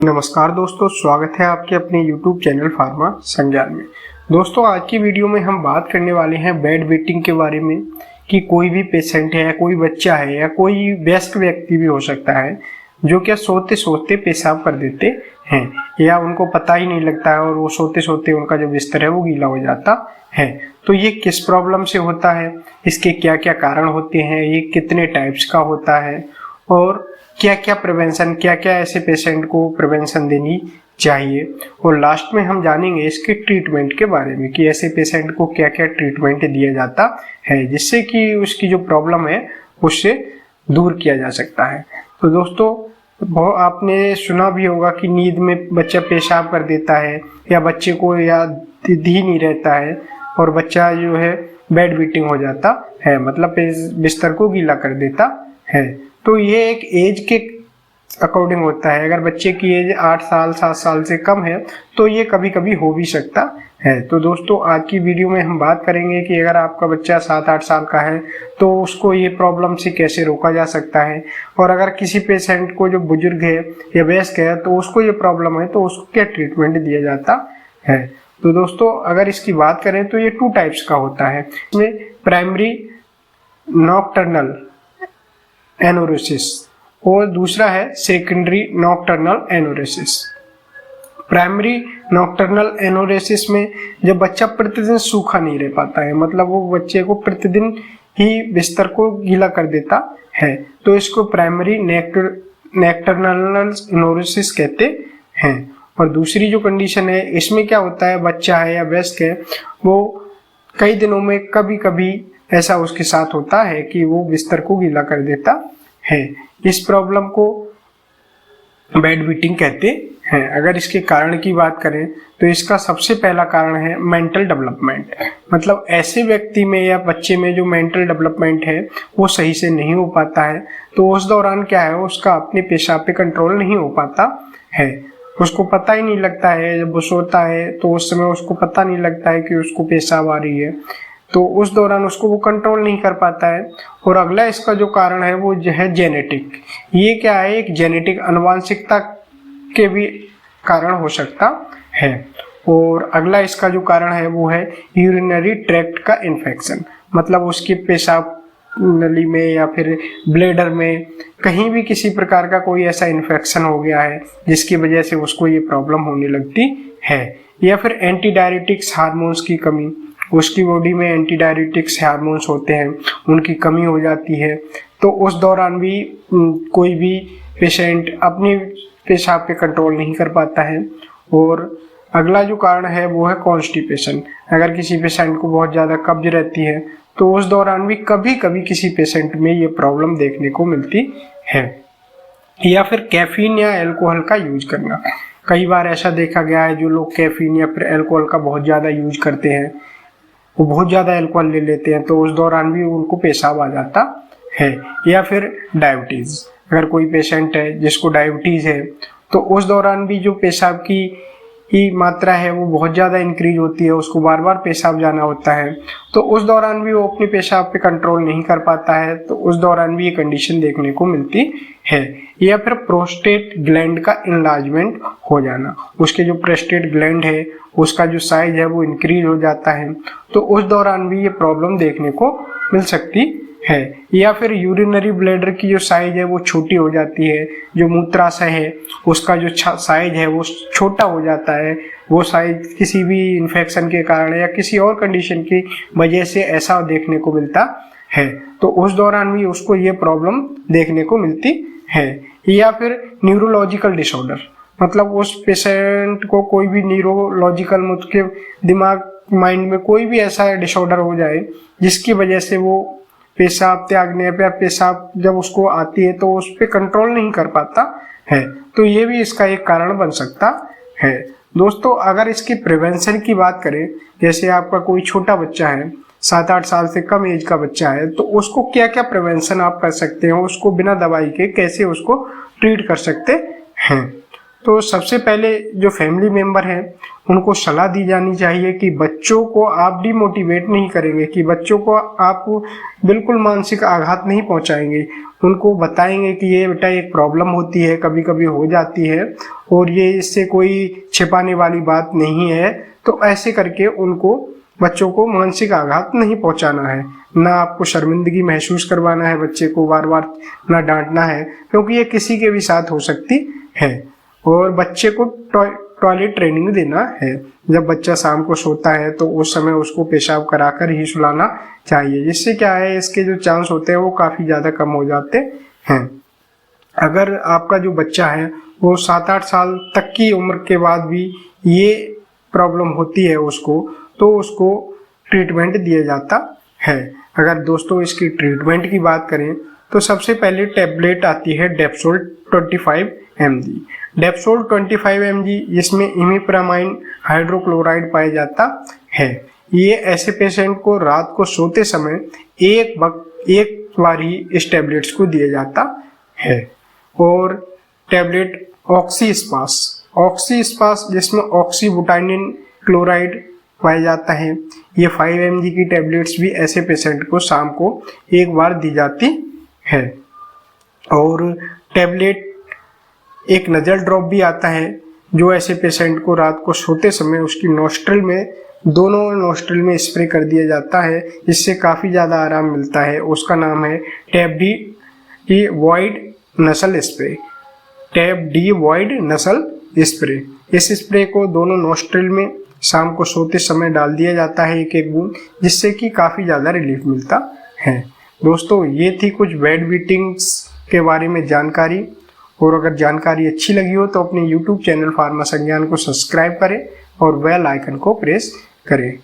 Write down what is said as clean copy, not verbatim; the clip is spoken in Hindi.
नमस्कार दोस्तों, स्वागत है आपके अपने YouTube चैनल फार्मा संज्ञान में। दोस्तों, आज की वीडियो में हम बात करने वाले हैं बेड वेटिंग के बारे में कि कोई भी पेशेंट है, कोई बच्चा है या कोई वयस्क व्यक्ति भी हो सकता है जो क्या सोते सोते पेशाब कर देते हैं या उनको पता ही नहीं लगता है और वो सोते सोते उनका जो बिस्तर है वो गीला हो जाता है। तो ये किस प्रॉब्लम से होता है, इसके क्या क्या कारण होते हैं, ये कितने टाइप्स का होता है और क्या क्या प्रिवेंशन, क्या क्या ऐसे पेशेंट को प्रिवेंशन देनी चाहिए, और लास्ट में हम जानेंगे इसके ट्रीटमेंट के बारे में कि ऐसे पेशेंट को क्या क्या ट्रीटमेंट दिया जाता है जिससे कि उसकी जो प्रॉब्लम है उससे दूर किया जा सकता है। तो दोस्तों, आपने सुना भी होगा कि नींद में बच्चा पेशाब कर देता है या बच्चे को याद ही नहीं रहता है और बच्चा जो है बेड वेटिंग हो जाता है, मतलब बिस्तर को गीला कर देता है। तो ये एक एज के अकॉर्डिंग होता है। अगर बच्चे की एज 8 साल 7 साल से कम है तो ये कभी कभी हो भी सकता है। तो दोस्तों, आज की वीडियो में हम बात करेंगे कि अगर आपका बच्चा 7-8 साल का है तो उसको ये प्रॉब्लम से कैसे रोका जा सकता है, और अगर किसी पेशेंट को जो बुजुर्ग है या वयस्क है तो उसको ये प्रॉब्लम है तो उसको क्या ट्रीटमेंट दिया जाता है। तो दोस्तों, अगर इसकी बात करें तो ये 2 टाइप्स का होता है। इसमें प्राइमरी नॉकटर्नल एनोरेसिस और दूसरा है सेकेंडरी नॉकटर्नल एनोरेसिस। प्राइमरी नॉकटर्नल एनोरेसिस में जब बच्चा प्रतिदिन सूखा नहीं रह पाता है, मतलब वो बच्चे को प्रतिदिन ही बिस्तर को गीला कर देता है, तो इसको प्राइमरी नॉकटर्नल एनोरेसिस कहते हैं। और दूसरी जो कंडीशन है, इसमें क्या होता है, बच्चा है या वयस्क है वो कई दिनों में कभी कभी ऐसा उसके साथ होता है कि वो बिस्तर को गीला कर देता है। इस प्रॉब्लम को बेड वेटिंग कहते हैं। अगर इसके कारण की बात करें तो इसका सबसे पहला कारण है मेंटल डेवलपमेंट, मतलब ऐसे व्यक्ति में या बच्चे में जो मेंटल डेवलपमेंट है वो सही से नहीं हो पाता है, तो उस दौरान क्या है, उसका अपने पेशाब पे कंट्रोल नहीं हो पाता है। उसको पता ही नहीं लगता है, जब वो सोता है तो उस समय उसको पता नहीं लगता है कि उसको पेशाब आ रही है, तो उस दौरान उसको वो कंट्रोल नहीं कर पाता है। और अगला इसका जो कारण है वो है जेनेटिक। ये क्या है, एक जेनेटिक अनुवांशिकता के भी कारण हो सकता है। और अगला इसका जो कारण है वो है यूरिनरी ट्रैक्ट का इन्फेक्शन, मतलब उसकी पेशाब नली में या फिर ब्लैडर में कहीं भी किसी प्रकार का कोई ऐसा इन्फेक्शन हो गया है जिसकी वजह से उसको ये प्रॉब्लम होने लगती है। या फिर एंटी डायरेटिक्स हार्मोन्स की कमी, उसकी बॉडी में एंटी डायरेटिक्स हार्मोन्स होते हैं, उनकी कमी हो जाती है, तो उस दौरान भी कोई भी पेशेंट अपनी पेशाब पे कंट्रोल नहीं कर पाता है। और अगला जो कारण है वो है कॉन्स्टिपेशन। अगर किसी पेशेंट को बहुत ज़्यादा कब्ज रहती है तो उस दौरान भी कभी कभी किसी पेशेंट में ये प्रॉब्लम देखने को मिलती है। या फिर कैफीन या अल्कोहल का यूज करना, कई बार ऐसा देखा गया है जो लोग कैफीन या फिर अल्कोहल का बहुत ज़्यादा यूज करते हैं, वो बहुत ज़्यादा अल्कोहल ले लेते हैं, तो उस दौरान भी उनको पेशाब आ जाता है। या फिर डायबिटीज़, अगर कोई पेशेंट है जिसको डायबिटीज़ है तो उस दौरान भी जो पेशाब की मात्रा है वो बहुत ज़्यादा इंक्रीज होती है, उसको बार बार पेशाब जाना होता है, तो उस दौरान भी वो अपने पेशाब पे कंट्रोल नहीं कर पाता है, तो उस दौरान भी ये कंडीशन देखने को मिलती है। या फिर प्रोस्टेट ग्लैंड का इनलार्जमेंट हो जाना, उसके जो प्रोस्टेट ग्लैंड है उसका जो साइज है वो इंक्रीज हो जाता है, तो उस दौरान भी ये प्रॉब्लम देखने को मिल सकती है। या फिर यूरिनरी ब्लैडर की जो साइज है वो छोटी हो जाती है, जो मूत्राशय है उसका जो साइज है वो छोटा हो जाता है, वो साइज किसी भी इन्फेक्शन के कारण या किसी और कंडीशन की वजह से ऐसा देखने को मिलता है, तो उस दौरान भी उसको ये प्रॉब्लम देखने को मिलती है। या फिर न्यूरोलॉजिकल डिसऑर्डर, मतलब उस पेशेंट को कोई भी न्यूरोलॉजिकल, उसके दिमाग माइंड में कोई भी ऐसा डिसऑर्डर हो जाए जिसकी वजह से वो पेशाब त्यागने पे पेशाब जब उसको आती है तो उस पर कंट्रोल नहीं कर पाता है, तो ये भी इसका एक कारण बन सकता है। दोस्तों, अगर इसकी प्रिवेंशन की बात करें, जैसे आपका कोई छोटा बच्चा है, 7-8 साल से कम एज का बच्चा है, तो उसको क्या क्या प्रिवेंशन आप कर सकते हैं, उसको बिना दवाई के कैसे उसको ट्रीट कर सकते हैं। तो सबसे पहले जो फैमिली मेंबर हैं उनको सलाह दी जानी चाहिए कि बच्चों को आप डिमोटिवेट नहीं करेंगे, कि बच्चों को आप बिल्कुल मानसिक आघात नहीं पहुंचाएंगे, उनको बताएंगे कि ये बेटा एक प्रॉब्लम होती है, कभी कभी हो जाती है और ये इससे कोई छिपाने वाली बात नहीं है। तो ऐसे करके उनको बच्चों को मानसिक आघात नहीं पहुंचाना है, ना आपको शर्मिंदगी महसूस करवाना है बच्चे को बार बार, ना डांटना है, क्योंकि ये किसी के भी साथ हो सकती है। और बच्चे को टॉयलेट ट्रेनिंग देना है। जब बच्चा शाम को सोता है तो उस समय उसको पेशाब कराकर ही सुलाना चाहिए, जिससे क्या है इसके जो चांस होते हैं वो काफ़ी ज़्यादा कम हो जाते हैं। अगर आपका जो बच्चा है वो 7-8 साल तक की उम्र के बाद भी ये प्रॉब्लम होती है उसको, तो उसको ट्रीटमेंट दिया जाता है। अगर दोस्तों इसकी ट्रीटमेंट की बात करें तो सबसे पहले टैबलेट आती है डेप्सोल 25 mg। डेप्सोल 25 mg इसमें इमिप्रामाइन हाइड्रोक्लोराइड पाया जाता है। ये ऐसे पेशेंट को रात को सोते समय एक बार ही इस टैबलेट्स को दिया जाता है। और टैबलेट ऑक्सीस्पास जिसमें ऑक्सीबुटाइनिन क्लोराइड पाया जाता है। ये 5 mg की टैबलेट्स भी ऐसे पेशेंट को शाम को एक बार दी जाती है। और टैबलेट एक नज़ल ड्रॉप भी आता है जो ऐसे पेशेंट को रात को सोते समय उसकी नोस्ट्रल में, दोनों नोस्ट्रल में स्प्रे कर दिया जाता है, इससे काफ़ी ज़्यादा आराम मिलता है। उसका नाम है टैब डी वॉइड नसल स्प्रे। टैब डी वॉइड नसल स्प्रे। इस स्प्रे को दोनों नोस्ट्रल में शाम को सोते समय डाल दिया जाता है एक बूंद, जिससे कि काफ़ी ज़्यादा रिलीफ मिलता है। दोस्तों ये थी कुछ बेड वेटिंग्स के बारे में जानकारी। और अगर जानकारी अच्छी लगी हो तो अपने YouTube चैनल फार्मा संज्ञान को सब्सक्राइब करें और बेल आइकन को प्रेस करें।